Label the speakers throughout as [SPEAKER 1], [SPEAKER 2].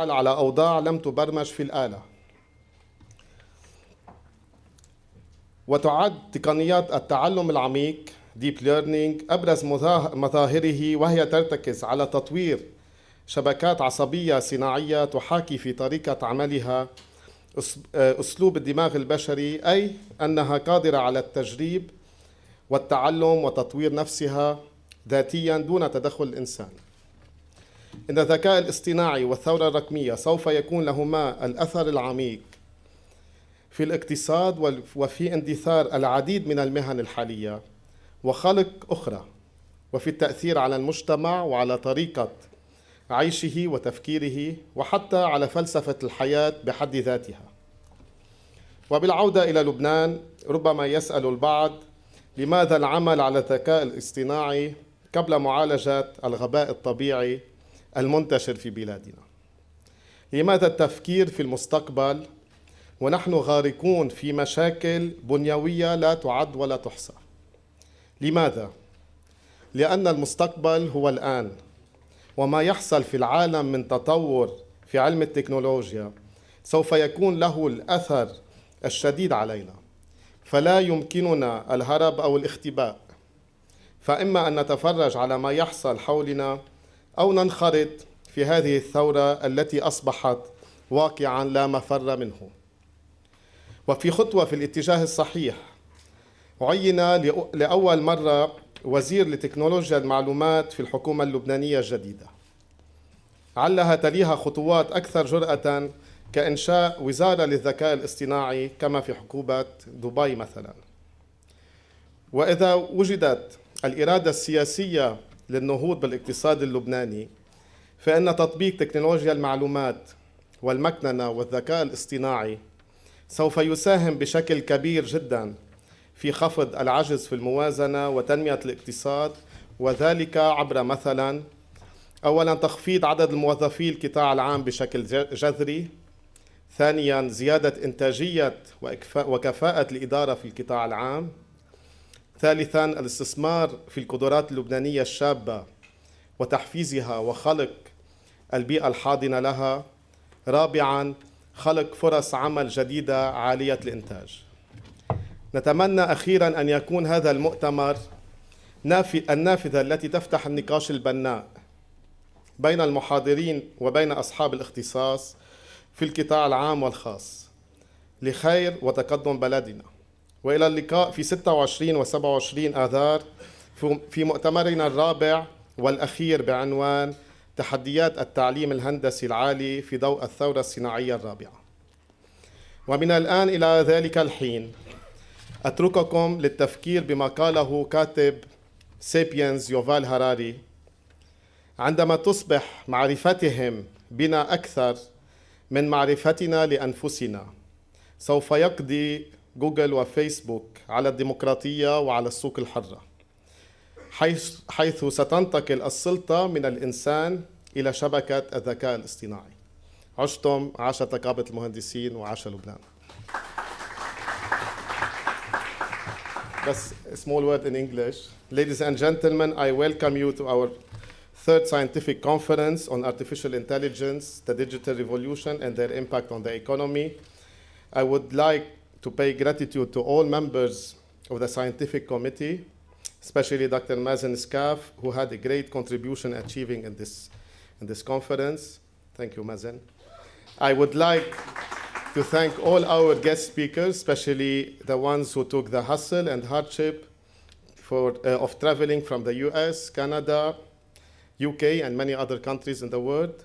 [SPEAKER 1] بالفعل على أوضاع لم تبرمج في الآلة. وتعد تقنيات التعلم العميق Deep Learning أبرز مظاهره، وهي ترتكز على تطوير شبكات عصبية صناعية تحاكي في طريقة عملها أسلوب الدماغ البشري، أي أنها قادرة على التجريب والتعلم وتطوير نفسها ذاتياً دون تدخل الإنسان. إن الذكاء الاصطناعي والثورة الرقمية سوف يكون لهما الأثر العميق في الاقتصاد وفي اندثار العديد من المهن الحالية وخلق أخرى، وفي التأثير على المجتمع وعلى طريقة عيشه وتفكيره، وحتى على فلسفة الحياة بحد ذاتها. وبالعودة إلى لبنان، ربما يسأل البعض: لماذا العمل على الذكاء الاصطناعي قبل معالجة الغباء الطبيعي المنتشر في بلادنا؟ لماذا التفكير في المستقبل ونحن غارقون في مشاكل بنيوية لا تعد ولا تحصى؟ لماذا؟ لأن المستقبل هو الآن، وما يحصل في العالم من تطور في علم التكنولوجيا سوف يكون له الأثر الشديد علينا، فلا يمكننا الهرب أو الاختباء. فإما أن نتفرج على ما يحصل حولنا أو ننخرط في هذه الثورة التي أصبحت واقعاً لا مفر منه. وفي خطوة في الاتجاه الصحيح، عين لأول مرة وزير لتكنولوجيا المعلومات في الحكومة اللبنانية الجديدة، علها تليها خطوات أكثر جرأة كإنشاء وزارة للذكاء الاصطناعي كما في حكومة دبي مثلا. وإذا وجدت الإرادة السياسية للنهوض بالاقتصاد اللبناني، فإن تطبيق تكنولوجيا المعلومات والمكننة والذكاء الاصطناعي سوف يساهم بشكل كبير جدا في خفض العجز في الموازنة وتنمية الاقتصاد، وذلك عبر مثلا: أولا، تخفيض عدد الموظفي القطاع العام بشكل جذري. ثانيا، زيادة إنتاجية وكفاءة الإدارة في القطاع العام. ثالثا، الاستثمار في القدرات اللبنانية الشابة وتحفيزها وخلق البيئة الحاضنة لها. رابعا، خلق فرص عمل جديدة عالية الإنتاج. نتمنى أخيراً أن يكون هذا المؤتمر النافذة التي تفتح النقاش البناء بين المحاضرين وبين أصحاب الاختصاص في القطاع العام والخاص لخير وتقدم بلدنا. وإلى اللقاء في 26 و 27 آذار في مؤتمرنا الرابع والأخير بعنوان تحديات التعليم الهندسي العالي في ضوء الثورة الصناعية الرابعة. ومن الآن إلى ذلك الحين أترككم للتفكير بما قاله كاتب سابينز يوفال هراري: عندما تصبح معرفتهم بنا أكثر من معرفتنا لأنفسنا، سوف يقضي جوجل وفيسبوك على الديمقراطية وعلى السوق الحرة، حيث ستنتقل السلطة من الإنسان إلى شبكة الذكاء الاصطناعي. عشتم، عاشت نقابة المهندسين وعاش لبنان. That's a small word in English. Ladies and gentlemen, I welcome you to our third scientific conference on artificial intelligence, the digital revolution, and their impact on the economy. I would like to pay gratitude to all members of the scientific committee, especially Dr. Mazen Skaf, who had a great contribution achieving in this conference. Thank you, Mazen. I would like to thank all our guest speakers, especially the ones who took the hustle and hardship of traveling from the US, Canada, UK, and many other countries in the world.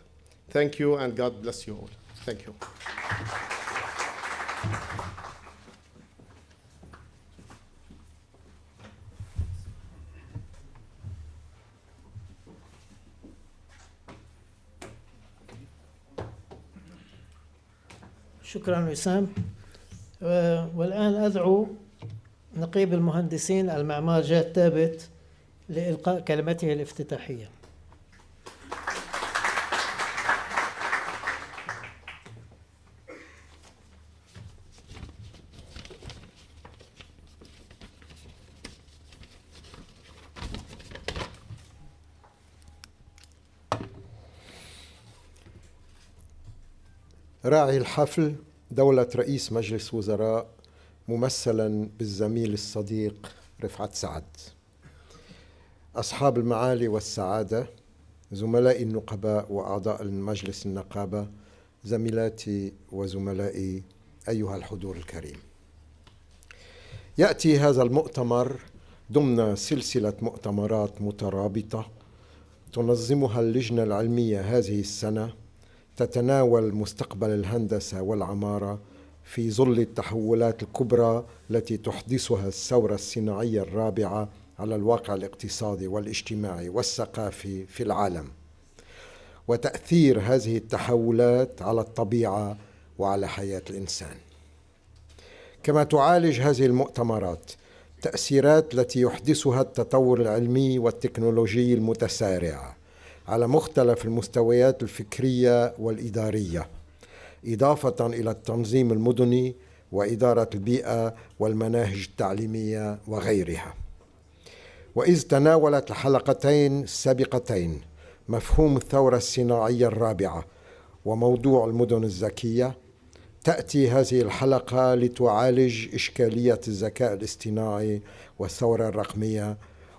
[SPEAKER 1] Thank you, and God bless you all. Thank you.
[SPEAKER 2] شكرا وسام. والآن أدعو نقيب المهندسين المعمار جاد ثابت لإلقاء كلمته الافتتاحية.
[SPEAKER 3] راعي الحفل دولة رئيس مجلس وزراء ممثلا بالزميل الصديق رفعت سعد، أصحاب المعالي والسعادة، زملائي النقباء وأعضاء المجلس النقابة، زميلاتي وزملائي، أيها الحضور الكريم. يأتي هذا المؤتمر ضمن سلسلة مؤتمرات مترابطة تنظمها اللجنة العلمية هذه السنة، تتناول مستقبل الهندسة والعمارة في ظل التحولات الكبرى التي تحدثها الثورة الصناعية الرابعة على الواقع الاقتصادي والاجتماعي والثقافي في العالم، وتأثير هذه التحولات على الطبيعة وعلى حياة الإنسان. كما تعالج هذه المؤتمرات تأثيرات التي يحدثها التطور العلمي والتكنولوجي المتسارع على مختلف المستويات الفكرية والإدارية، إضافة إلى التنظيم المدني وإدارة البيئة والمناهج التعليمية وغيرها. وإذ تناولت الحلقتين السابقتين مفهوم الثورة الصناعية الرابعة وموضوع المدن الذكية، تأتي هذه الحلقة لتعالج إشكالية الذكاء الاصطناعي والثورة الرقمية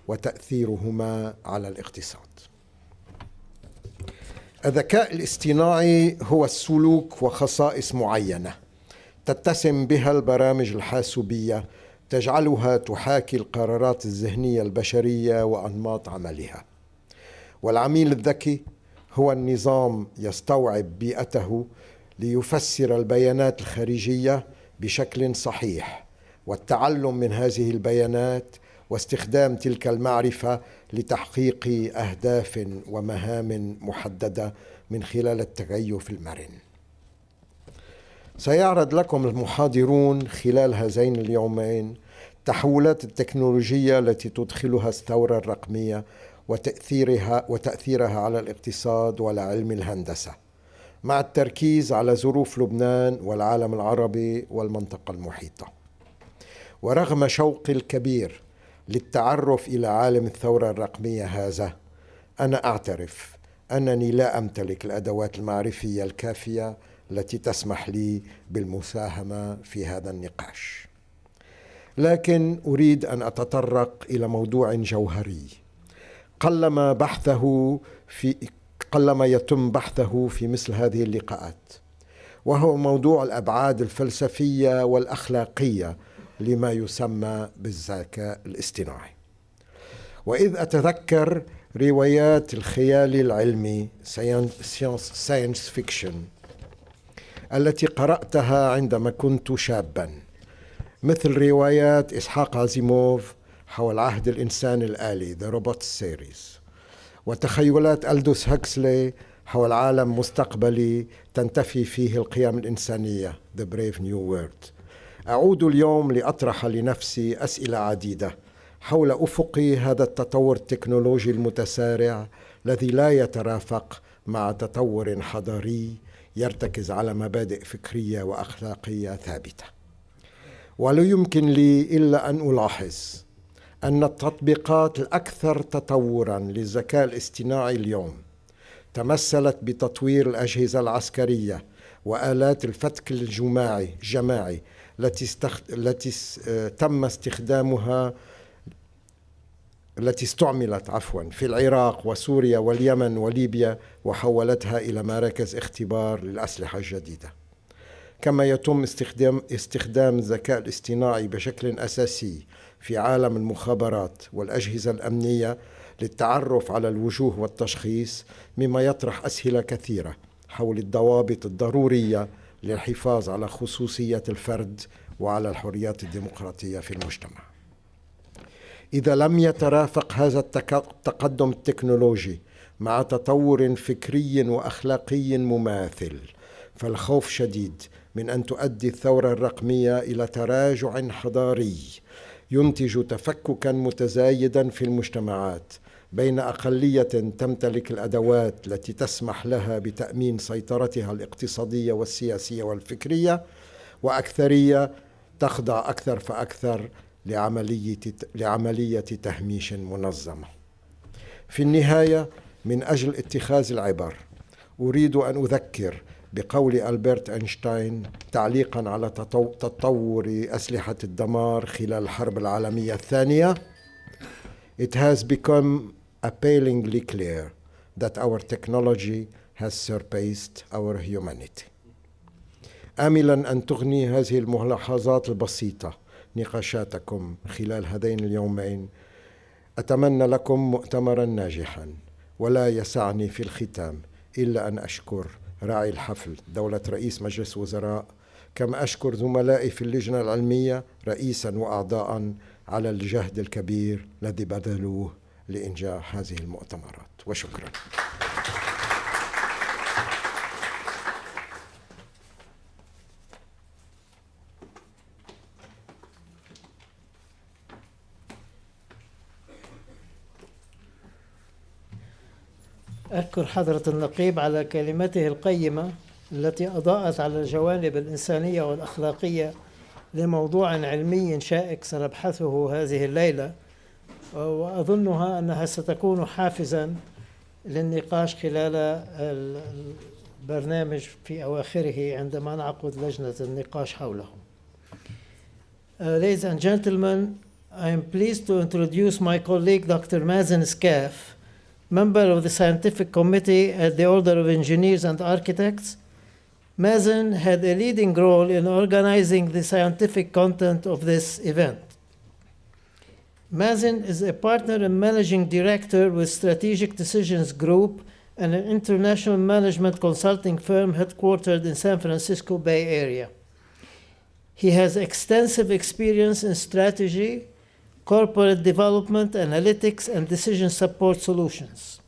[SPEAKER 3] وتأثيرهما على الاقتصاد. الذكاء الاصطناعي هو السلوك وخصائص معينة تتسم بها البرامج الحاسوبية تجعلها تحاكي القرارات الذهنية البشرية وأنماط عملها. والعميل الذكي هو النظام يستوعب بيئته ليفسر البيانات الخارجية بشكل صحيح، والتعلم من هذه البيانات واستخدام تلك المعرفة لتحقيق أهداف ومهام محددة من خلال التكيف المرن. سيعرض لكم المحاضرون خلال هذين اليومين التحولات التكنولوجية التي تدخلها الثورة الرقمية وتأثيرها على الاقتصاد وعلى علم الهندسة، مع التركيز على ظروف لبنان والعالم العربي والمنطقة المحيطة. ورغم شوقي الكبير للتعرف إلى عالم الثورة الرقمية هذا، أنا أعترف أنني لا أمتلك الأدوات المعرفية الكافية التي تسمح لي بالمساهمة في هذا النقاش. لكن أريد أن أتطرق إلى موضوع جوهري قلما يتم بحثه في مثل هذه اللقاءات، وهو موضوع الأبعاد الفلسفية والأخلاقية لما يسمى بالذكاء الاصطناعي. وإذ أتذكر روايات الخيال العلمي ساينس فيكشن التي قرأتها عندما كنت شابا، مثل روايات إسحاق عزيموف حول عهد الإنسان الآلي The Robot Series، وتخيلات ألدوس هاكسلي حول عالم مستقبلي تنتفي فيه القيم الإنسانية The Brave New World. أعود اليوم لأطرح لنفسي أسئلة عديدة حول أفق هذا التطور التكنولوجي المتسارع الذي لا يترافق مع تطور حضاري يرتكز على مبادئ فكرية وأخلاقية ثابتة. ولا يمكن لي إلا أن ألاحظ أن التطبيقات الأكثر تطوراً للذكاء الاصطناعي اليوم تمثلت بتطوير الأجهزة العسكرية وآلات الفتك الجماعي التي استعملت في العراق وسوريا واليمن وليبيا وحولتها إلى مراكز اختبار للأسلحة الجديدة. كما يتم استخدام الذكاء الاصطناعي بشكل أساسي في عالم المخابرات والأجهزة الأمنية للتعرف على الوجوه والتشخيص، مما يطرح أسئلة كثيرة حول الضوابط الضرورية للحفاظ على خصوصية الفرد وعلى الحريات الديمقراطية في المجتمع. إذا لم يترافق هذا التقدم التكنولوجي مع تطور فكري وأخلاقي مماثل، فالخوف شديد من أن تؤدي الثورة الرقمية إلى تراجع حضاري ينتج تفككا متزايدا في المجتمعات بين أقلية تمتلك الأدوات التي تسمح لها بتأمين سيطرتها الاقتصادية والسياسية والفكرية، وأكثرية تخضع أكثر فأكثر لعملية تهميش منظمة. في النهاية، من أجل اتخاذ العبر، أريد أن أذكر بقول ألبرت أينشتاين تعليقا على تطور أسلحة الدمار خلال الحرب العالمية الثانية: It has become appallingly clear that our technology has surpassed our humanity. آملا أن تغني هذه الملاحظات البسيطة نقاشاتكم خلال هذين اليومين، أتمنى لكم مؤتمرا ناجحا، ولا يسعني في الختام إلا أن أشكر راعي الحفل دولة رئيس مجلس وزراء، كما أشكر زملائي في اللجنة العلمية رئيسا وأعضاء على الجهد الكبير الذي بذلوه لإنجاح هذه المؤتمرات، وشكرا.
[SPEAKER 2] أشكر حضرة النقيب على كلمته القيمة التي أضاءت على الجوانب الإنسانية والأخلاقية لموضوع علمي شائك سنبحثه هذه الليلة، وأظنها أنها ستكون حافزا للنقاش خلال البرنامج في أواخره عندما نعقد لجنة النقاش حوله. Ladies and gentlemen, I am pleased to introduce my colleague Dr. Mazen Skaf, member of the Scientific Committee at the Order of Engineers and Architects. Mazen had a leading role in organizing the scientific content of this event. Mazen is a partner and managing director with Strategic Decisions Group, an international management consulting firm headquartered in San Francisco Bay Area. He has extensive experience in strategy, corporate development, analytics, and decision support solutions.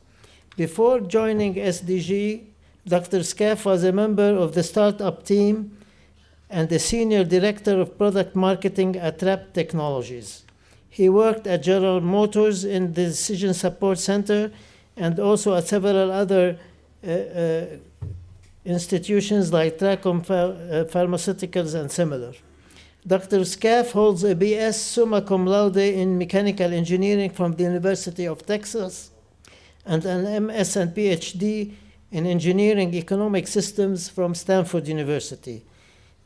[SPEAKER 2] Before joining SDG, Dr. Skaf was a member of the startup team and the senior director of product marketing at RAP Technologies. He worked at General Motors in the Decision Support Center and also at several other institutions like Tracom Pharmaceuticals and similar. Dr. Skaf holds a BS summa cum laude in mechanical engineering from the University of Texas and an MS and PhD in engineering economic systems from Stanford University.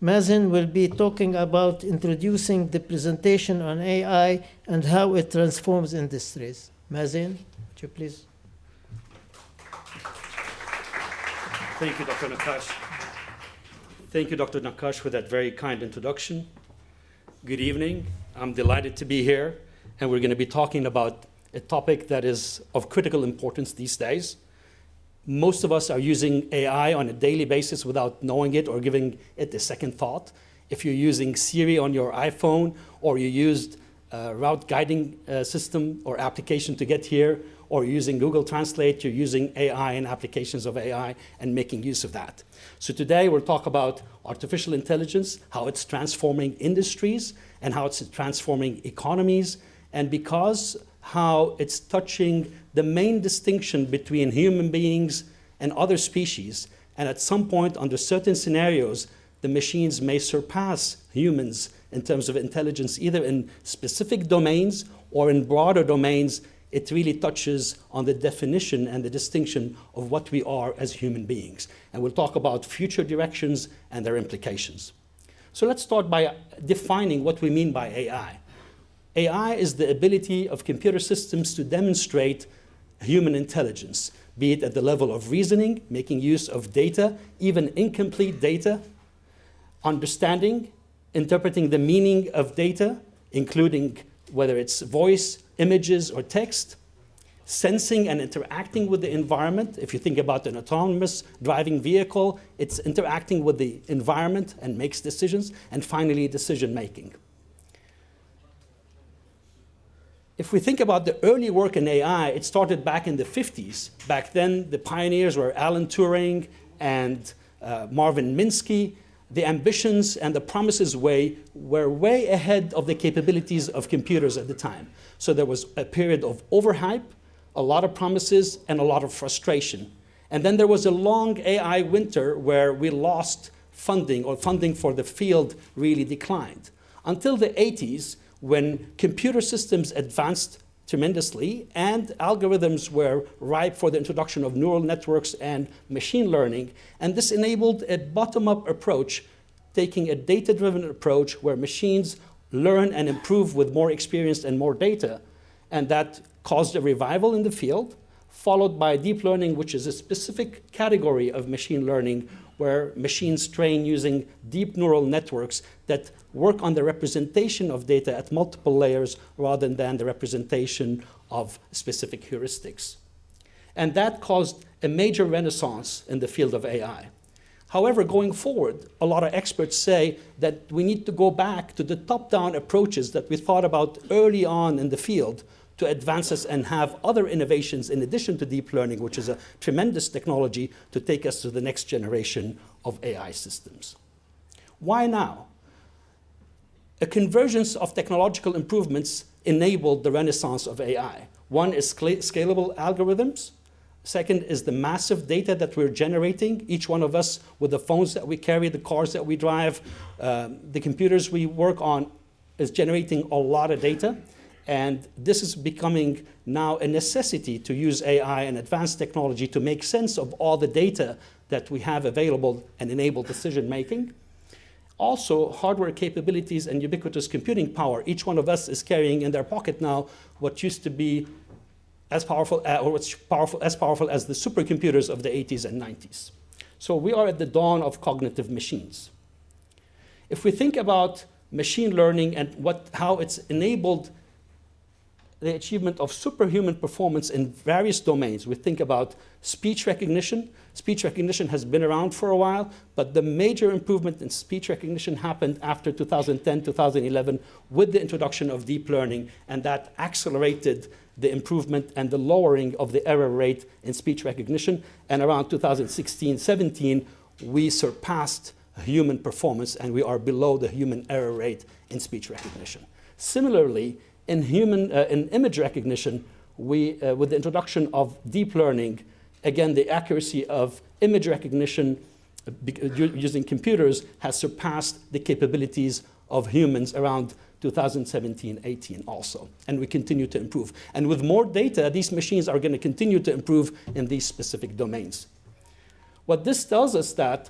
[SPEAKER 2] Mazen will be talking about introducing the presentation on AI and how it transforms industries. Mazen, would you please?
[SPEAKER 4] Thank you, Dr. Nakash. Thank you, Dr. Nakash, for that very kind introduction. Good evening. I'm delighted to be here, and we're going to be talking about a topic that is of critical importance these days. Most of us are using AI on a daily basis without knowing it or giving it a second thought. If you're using Siri on your iPhone, or you used a route guiding system or application to get here, or you're using Google Translate, you're using AI and applications of AI and making use of that. So today we'll talk about artificial intelligence, how it's transforming industries and how it's transforming economies, and because how it's touching the main distinction between human beings and other species. And at some point, under certain scenarios, the machines may surpass humans in terms of intelligence, either in specific domains or in broader domains. It really touches on the definition and the distinction of what we are as human beings. And we'll talk about future directions and their implications. So let's start by defining what we mean by AI. AI is the ability of computer systems to demonstrate human intelligence, be it at the level of reasoning, making use of data, even incomplete data, understanding, interpreting the meaning of data, including whether it's voice, images, or text, sensing and interacting with the environment. If you think about an autonomous driving vehicle, it's interacting with the environment and makes decisions, and finally, decision-making. If we think about the early work in AI, it started back in the 50s. Back then, the pioneers were Alan Turing and Marvin Minsky. The ambitions and the promises were way ahead of the capabilities of computers at the time. So there was a period of overhype, a lot of promises, and a lot of frustration. And then there was a long AI winter where we lost funding, or funding for the field really declined. Until the 80s, when computer systems advanced tremendously, and algorithms were ripe for the introduction of neural networks and machine learning. And this enabled a bottom-up approach, taking a data-driven approach where machines learn and improve with more experience and more data. And that caused a revival in the field, followed by deep learning, which is a specific category of machine learning where machines train using deep neural networks that work on the representation of data at multiple layers rather than the representation of specific heuristics. And that caused a major renaissance in the field of AI. However, going forward, a lot of experts say that we need to go back to the top-down approaches that we thought about early on in the field to advance us and have other innovations in addition to deep learning, which is a tremendous technology to take us to the next generation of AI systems. Why now? A convergence of technological improvements enabled the renaissance of AI. One is scalable algorithms. Second is the massive data that we're generating, each one of us with the phones that we carry, the cars that we drive, the computers we work on is generating a lot of data. And this is becoming now a necessity to use AI and advanced technology to make sense of all the data that we have available and enable decision making. Also, hardware capabilities and ubiquitous computing power. Each one of us is carrying in their pocket now what used to be as powerful, as powerful as the supercomputers of the 80s and 90s. So we are at the dawn of cognitive machines. If we think about machine learning and how it's enabled the achievement of superhuman performance in various domains. We think about speech recognition. Speech recognition has been around for a while, but the major improvement in speech recognition happened after 2010, 2011, with the introduction of deep learning, and that accelerated the improvement and the lowering of the error rate in speech recognition. And around 2016, 17, we surpassed human performance, and we are below the human error rate in speech recognition. Similarly, in image recognition, with the introduction of deep learning, again, the accuracy of image recognition using computers has surpassed the capabilities of humans around 2017-18 also. And we continue to improve. And with more data, these machines are going to continue to improve in these specific domains. What this tells us that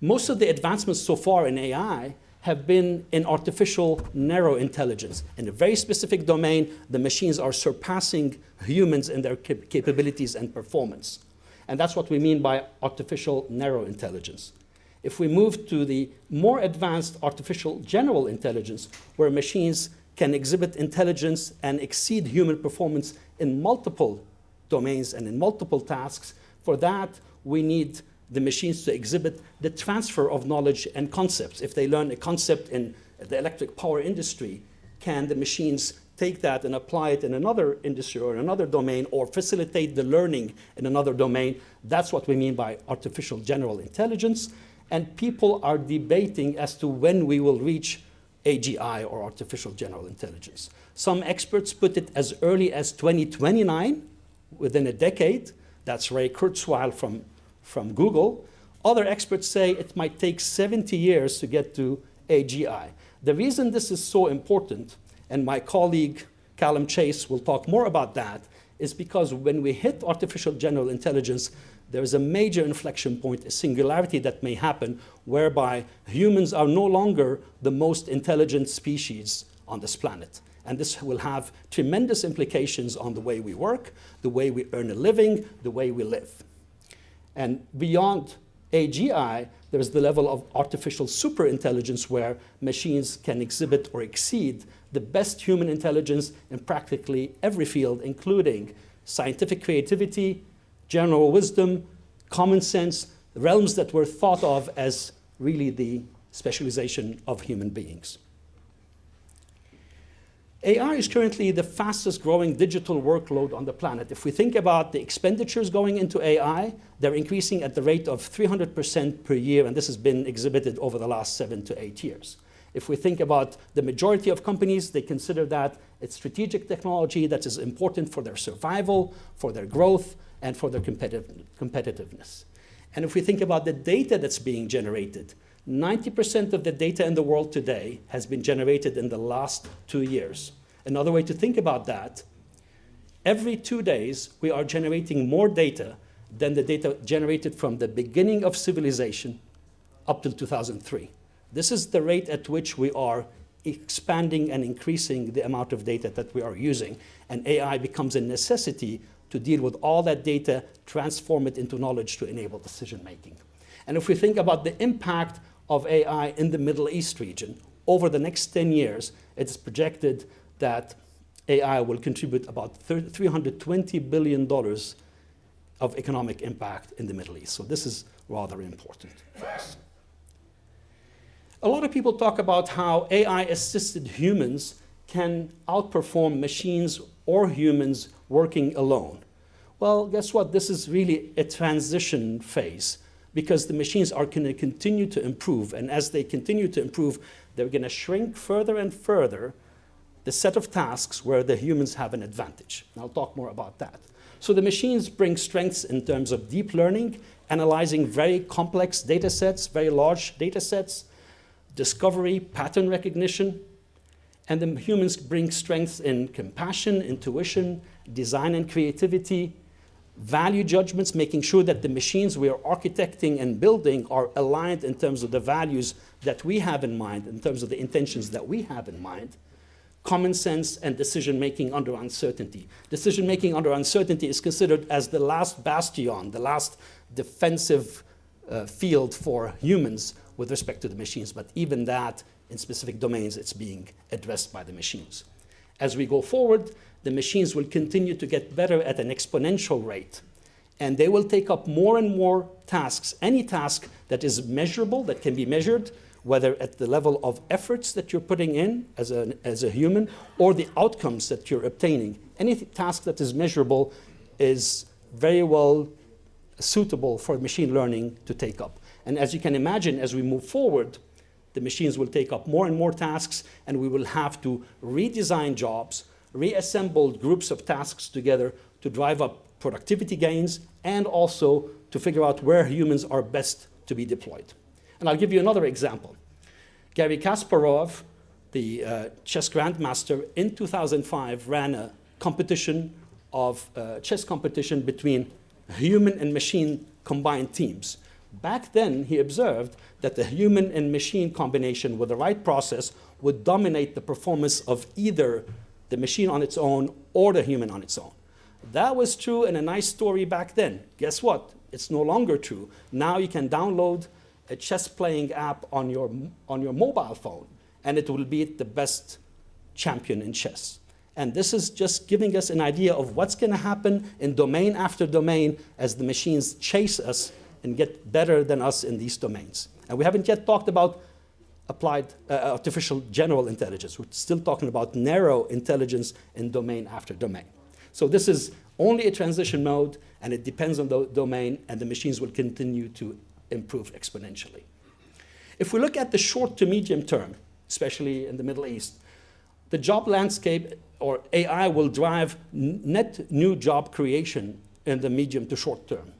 [SPEAKER 4] most of the advancements so far in AI have been in artificial narrow intelligence. In a very specific domain, the machines are surpassing humans in their capabilities and performance. And that's what we mean by artificial narrow intelligence. If we move to the more advanced artificial general intelligence, where machines can exhibit intelligence and exceed human performance in multiple domains and in multiple tasks, for that we need the machines to exhibit the transfer of knowledge and concepts. If they learn a concept in the electric power industry, can the machines take that and apply it in another industry or another domain, or facilitate the learning in another domain? That's what we mean by artificial general intelligence. And people are debating as to when we will reach AGI, or artificial general intelligence. Some experts put it as early as 2029, within a decade. That's Ray Kurzweil from Google. Other experts say it might take 70 years to get to AGI. The reason this is so important, and my colleague Callum Chase will talk more about that, is because when we hit artificial general intelligence, there is a major inflection point, a singularity that may happen, whereby humans are no longer the most intelligent species on this planet. And this will have tremendous implications on the way we work, the way we earn a living, the way we live. And beyond AGI, there's the level of artificial superintelligence, where machines can exhibit or exceed the best human intelligence in practically every field, including scientific creativity, general wisdom, common sense, realms that were thought of as really the specialization of human beings. AI is currently the fastest growing digital workload on the planet. If we think about the expenditures going into AI, they're increasing at the rate of 300% per year, and this has been exhibited over the last 7 to 8 years. If we think about the majority of companies, they consider that it's strategic technology that is important for their survival, for their growth, and for their competitiveness. And if we think about the data that's being generated, 90% of the data in the world today has been generated in the last 2 years. Another way to think about that, every 2 days, we are generating more data than the data generated from the beginning of civilization up till 2003. This is the rate at which we are expanding and increasing the amount of data that we are using. And AI becomes a necessity to deal with all that data, transform it into knowledge to enable decision making. And if we think about the impact of AI in the Middle East region, over the next 10 years, it's projected that AI will contribute about $320 billion of economic impact in the Middle East. So this is rather important for us. A lot of people talk about how AI-assisted humans can outperform machines or humans working alone. Well, guess what? This is really a transition phase because the machines are going to continue to improve. And as they continue to improve, they're going to shrink further and further the set of tasks where the humans have an advantage. And I'll talk more about that. So the machines bring strengths in terms of deep learning, analyzing very complex data sets, very large data sets, discovery, pattern recognition, and the humans bring strengths in compassion, intuition, design and creativity, value judgments, making sure that the machines we are architecting and building are aligned in terms of the values that we have in mind, in terms of the intentions that we have in mind, common sense, and decision-making under uncertainty. Decision-making under uncertainty is considered as the last bastion, the last defensive field for humans with respect to the machines, but even that, in specific domains, it's being addressed by the machines. As we go forward, the machines will continue to get better at an exponential rate, and they will take up more and more tasks. Any task that is measurable, that can be measured, whether at the level of efforts that you're putting in as a human, or the outcomes that you're obtaining. Any task that is measurable is very well suitable for machine learning to take up. And as you can imagine, as we move forward, the machines will take up more and more tasks, and we will have to redesign jobs, reassemble groups of tasks together to drive up productivity gains, and also to figure out where humans are best to be deployed. And I'll give you another example. Garry Kasparov, the chess grandmaster, in 2005 ran a competition of chess competition between human and machine combined teams. Back then, he observed that the human and machine combination with the right process would dominate the performance of either the machine on its own or the human on its own. That was true and a nice story back then. Guess what? It's no longer true. Now you can download a chess playing app on your mobile phone, and it will beat the best champion in chess. And this is just giving us an idea of what's going to happen in domain after domain as the machines chase us and get better than us in these domains. And we haven't yet talked about applied artificial general intelligence. We're still talking about narrow intelligence in domain after domain. So this is only a transition mode, and it depends on the domain, and the machines will continue to improve exponentially. If we look at the short to medium term, especially in the Middle East, the job landscape, or AI, will drive net new job creation in the medium to short term.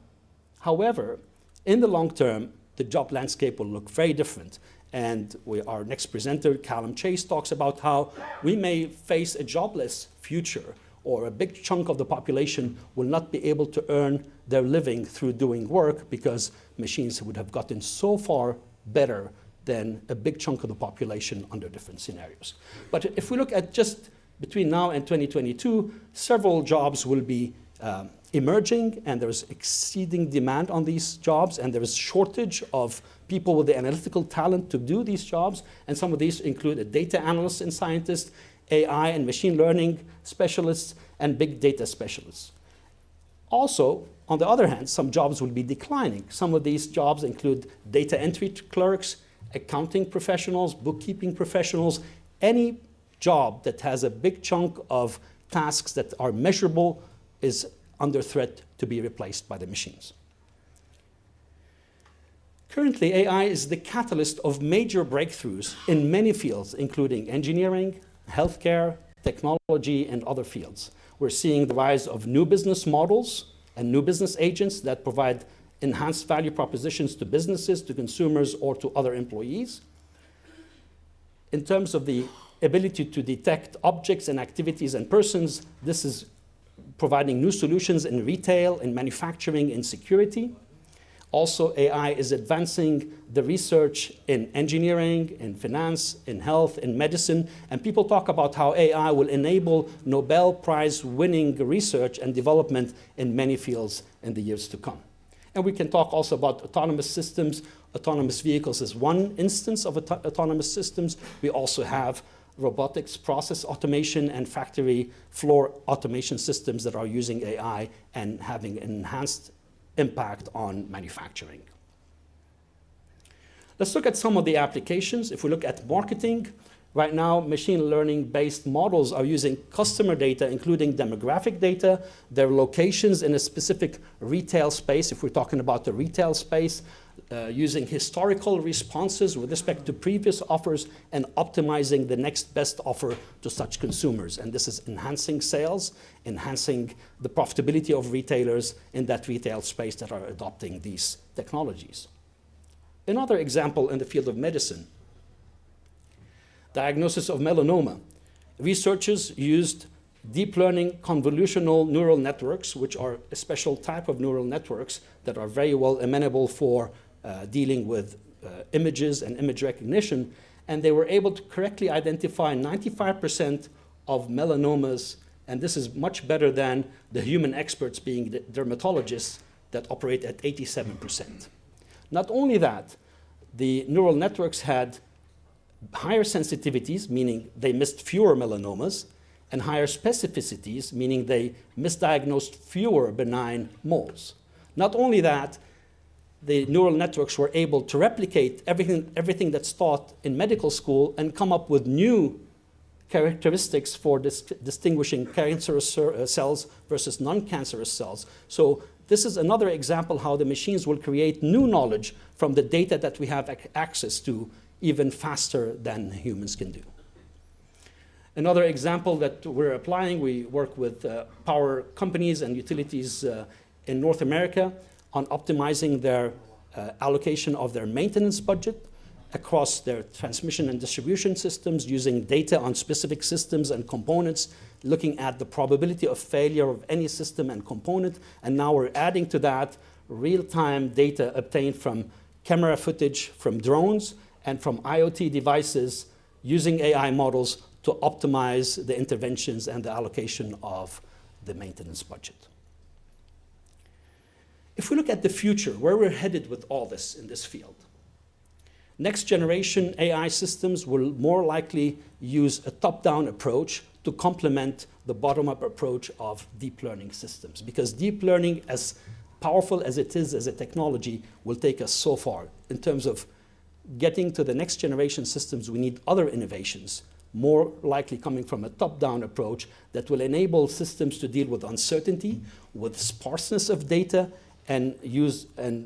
[SPEAKER 4] However, in the long term, the job landscape will look very different. And our next presenter, Callum Chase, talks about how we may face a jobless future, or a big chunk of the population will not be able to earn their living through doing work because machines would have gotten so far better than a big chunk of the population under different scenarios. But if we look at just between now and 2022, several jobs will be emerging, and there's exceeding demand on these jobs, and there is shortage of people with the analytical talent to do these jobs. And some of these include a data analyst and scientist, AI and machine learning specialists, and big data specialists. Also, on the other hand, some jobs will be declining. Some of these jobs include data entry clerks, accounting professionals, bookkeeping professionals. Any job that has a big chunk of tasks that are measurable is under threat to be replaced by the machines. Currently, AI is the catalyst of major breakthroughs in many fields, including engineering, healthcare, technology, and other fields. We're seeing the rise of new business models and new business agents that provide enhanced value propositions to businesses, to consumers, or to other employees. In terms of the ability to detect objects and activities and persons. This is providing new solutions in retail, in manufacturing, in security. Also, AI is advancing the research in engineering, in finance, in health, in medicine, and people talk about how AI will enable Nobel Prize-winning research and development in many fields in the years to come. And we can talk also about autonomous systems. Autonomous vehicles is one instance of autonomous systems. We also have robotics, process automation, and factory floor automation systems that are using AI and having enhanced impact on manufacturing. Let's look at some of the applications. If we look at marketing, right now machine learning-based models are using customer data, including demographic data, their locations in a specific retail space, if we're talking about the retail space, using historical responses with respect to previous offers and optimizing the next best offer to such consumers. And this is enhancing sales, enhancing the profitability of retailers in that retail space that are adopting these technologies. Another example in the field of medicine, diagnosis of melanoma. Researchers used deep learning convolutional neural networks, which are a special type of neural networks that are very well amenable for dealing with images and image recognition, and they were able to correctly identify 95% of melanomas, and this is much better than the human experts, being the dermatologists, that operate at 87%. Not only that, the neural networks had higher sensitivities, meaning they missed fewer melanomas, and higher specificities, meaning they misdiagnosed fewer benign moles. Not only that, the neural networks were able to replicate everything that's taught in medical school and come up with new characteristics for distinguishing cancerous cells versus non-cancerous cells. So this is another example how the machines will create new knowledge from the data that we have access to even faster than humans can do. Another example that we're applying, we work with power companies and utilities in North America on optimizing their allocation of their maintenance budget across their transmission and distribution systems, using data on specific systems and components, looking at the probability of failure of any system and component. And now we're adding to that real-time data obtained from camera footage from drones and from IoT devices, using AI models to optimize the interventions and the allocation of the maintenance budget. If we look at the future, where we're headed with all this in this field, next generation AI systems will more likely use a top-down approach to complement the bottom-up approach of deep learning systems, because deep learning, as powerful as it is as a technology, will take us so far. In terms of getting to the next generation systems, we need other innovations, more likely coming from a top-down approach that will enable systems to deal with uncertainty, with sparseness of data, and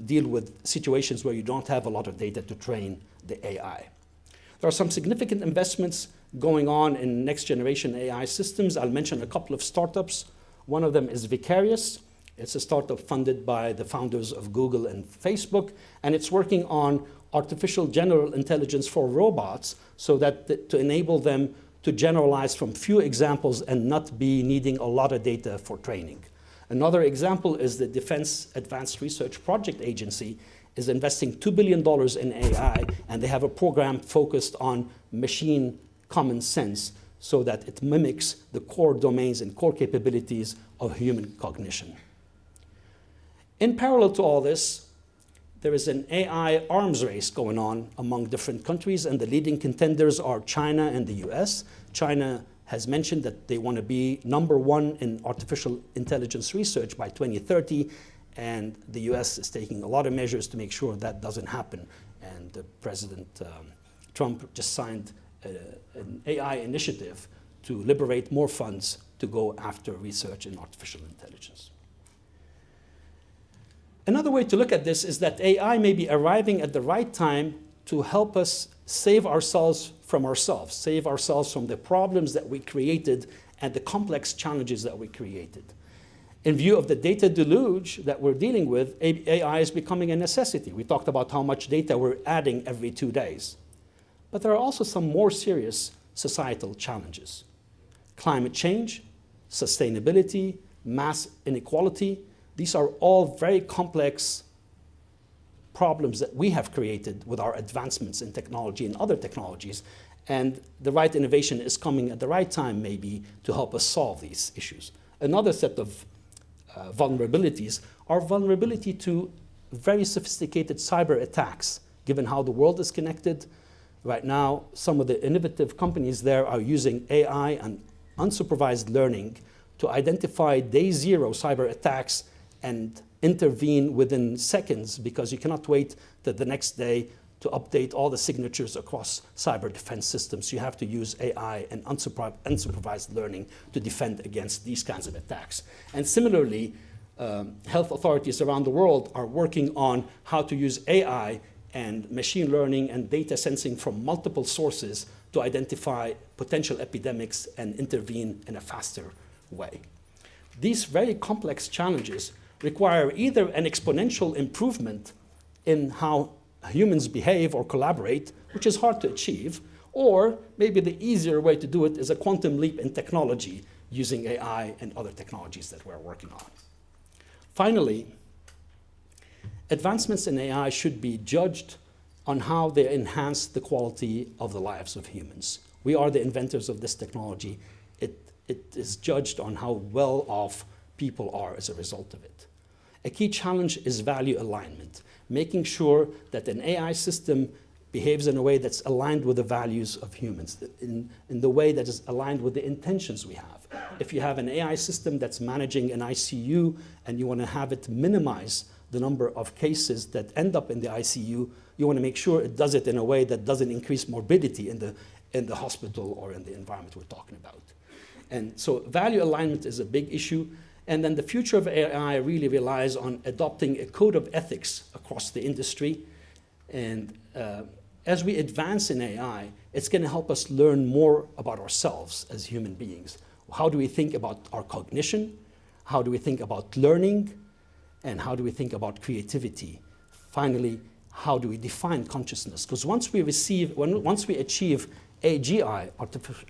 [SPEAKER 4] deal with situations where you don't have a lot of data to train the AI. There are some significant investments going on in next generation AI systems. I'll mention a couple of startups. One of them is Vicarious. It's a startup funded by the founders of Google and Facebook, and it's working on artificial general intelligence for robots so that to enable them to generalize from few examples and not be needing a lot of data for training. Another example is the Defense Advanced Research Project Agency is investing $2 billion in AI, and they have a program focused on machine common sense so that it mimics the core domains and core capabilities of human cognition. In parallel to all this, there is an AI arms race going on among different countries, and the leading contenders are China and the US. China has mentioned that they want to be #1 in artificial intelligence research by 2030, and the US is taking a lot of measures to make sure that doesn't happen. And President Trump just signed an AI initiative to liberate more funds to go after research in artificial intelligence. Another way to look at this is that AI may be arriving at the right time to help us save ourselves from the problems that we created and the complex challenges that we created. In view of the data deluge that we're dealing with, AI is becoming a necessity. We talked about how much data we're adding every 2 days. But there are also some more serious societal challenges. Climate change, sustainability, mass inequality, these are all very complex problems that we have created with our advancements in technology and other technologies, and the right innovation is coming at the right time maybe to help us solve these issues. Another set of vulnerabilities are vulnerability to very sophisticated cyber attacks, given how the world is connected. Right now, some of the innovative companies there are using AI and unsupervised learning to identify day zero cyber attacks and intervene within seconds, because you cannot wait till the next day to update all the signatures across cyber defense systems. You have to use AI and unsupervised learning to defend against these kinds of attacks. And similarly, health authorities around the world are working on how to use AI and machine learning and data sensing from multiple sources to identify potential epidemics and intervene in a faster way. These very complex challenges require either an exponential improvement in how humans behave or collaborate, which is hard to achieve, or maybe the easier way to do it is a quantum leap in technology using AI and other technologies that we're working on. Finally, advancements in AI should be judged on how they enhance the quality of the lives of humans. We are the inventors of this technology. It is judged on how well off people are as a result of it. A key challenge is value alignment, making sure that an AI system behaves in a way that's aligned with the values of humans, in the way that is aligned with the intentions we have. If you have an AI system that's managing an ICU and you want to have it minimize the number of cases that end up in the ICU, you want to make sure it does it in a way that doesn't increase morbidity in the hospital or in the environment we're talking about. And so value alignment is a big issue. And then the future of AI really relies on adopting a code of ethics across the industry. And as we advance in AI, it's going to help us learn more about ourselves as human beings. How do we think about our cognition? How do we think about learning? And how do we think about creativity? Finally, how do we define consciousness? Because once we achieve AGI,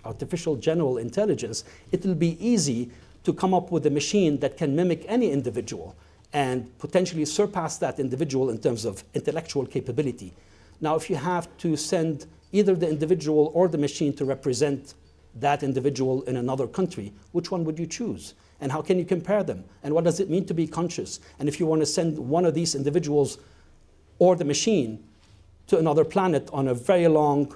[SPEAKER 4] artificial general intelligence, it will be easy to come up with a machine that can mimic any individual and potentially surpass that individual in terms of intellectual capability. Now, if you have to send either the individual or the machine to represent that individual in another country, which one would you choose? And how can you compare them? And what does it mean to be conscious? And if you want to send one of these individuals or the machine to another planet on a very long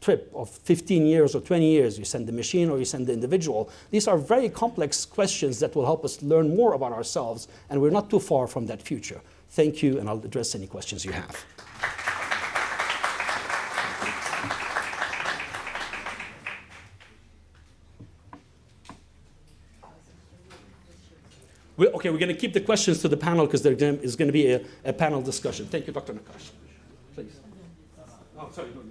[SPEAKER 4] trip of 15 years or 20 years, you send the machine or you send the individual. These are very complex questions that will help us learn more about ourselves, and we're not too far from that future. Thank you, and I'll address any questions you have. We're going to keep the questions to the panel because there is going to be a panel discussion. Thank you, Dr. Nakash. Please. Oh, sorry. No,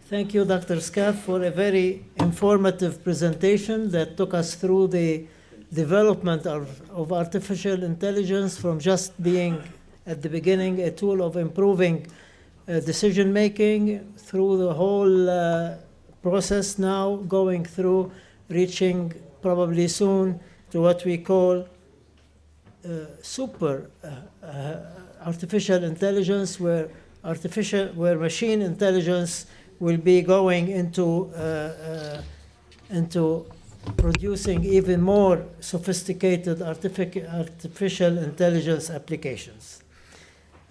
[SPEAKER 2] Thank you, Dr. Scaff, for a very informative presentation that took us through the development of artificial intelligence from just being, at the beginning, a tool of improving decision-making through the whole process now going through reaching probably soon to what we call super artificial intelligence, where machine intelligence will be going into producing even more sophisticated artificial intelligence applications.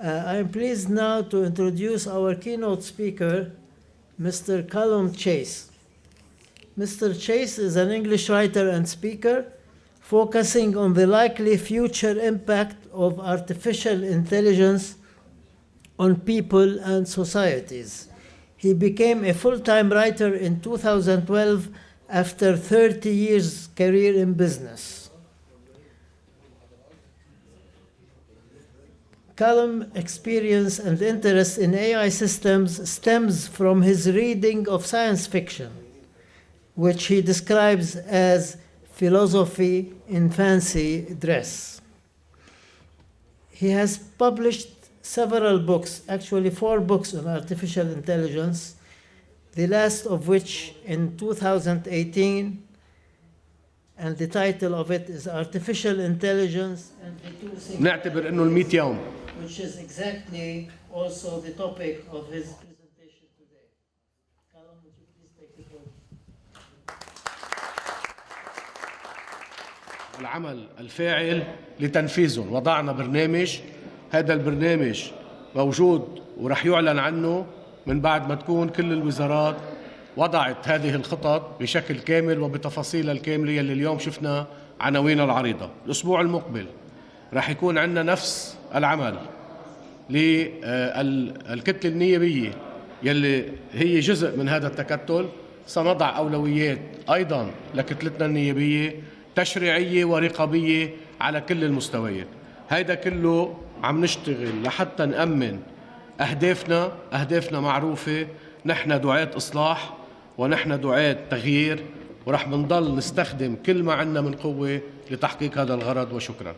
[SPEAKER 2] I am pleased now to introduce our keynote speaker, Mr. Callum Chase. Mr. Chase is an English writer and speaker focusing on the likely future impact of artificial intelligence on people and societies. He became a full-time writer in 2012 after 30 years career in business. Callum's experience and interest in AI systems stems from his reading of science fiction, which he describes as philosophy in fancy dress. He has published several books, actually 4 books on artificial intelligence, the last of which in 2018, and the title of it is Artificial Intelligence and the Two Things,
[SPEAKER 5] نعتبر انه ال100 يوم
[SPEAKER 2] which is exactly also the topic of his presentation today. Callum, would you please take the floor?
[SPEAKER 5] العمل الفاعل لتنفيذهم. وضعنا برنامج، هذا البرنامج موجود ورح يعلن عنه من بعد ما تكون كل الوزارات وضعت هذه الخطط بشكل كامل وبتفاصيلها الكاملة يلي اليوم شفنا عناوينها العريضة. الأسبوع المقبل رح يكون عندنا نفس العمل للكتلة النيابية يلي هي جزء من هذا التكتل. سنضع أولويات أيضا لكتلتنا النيابية تشريعية ورقابية على كل المستويات. هيدا كله عم نشتغل لحتى نأمن أهدافنا معروفة. نحن دعاة إصلاح ونحن دعاة تغيير، ورح بنضل نستخدم كل ما عندنا من قوة لتحقيق هذا الغرض. وشكرا.